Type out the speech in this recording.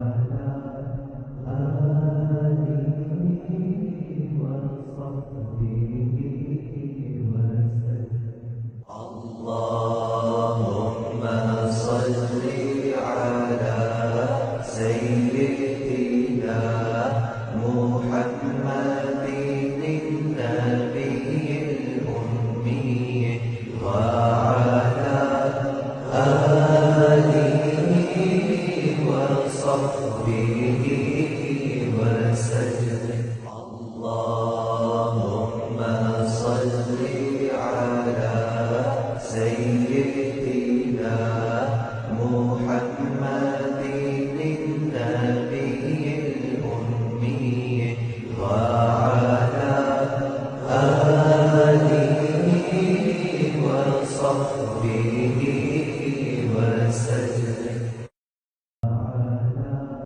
اللهم صل على سيدنا محمد النبي الأمي وعلى آله وصحبه وسلم. اللهم صل على سيدنا محمد النبي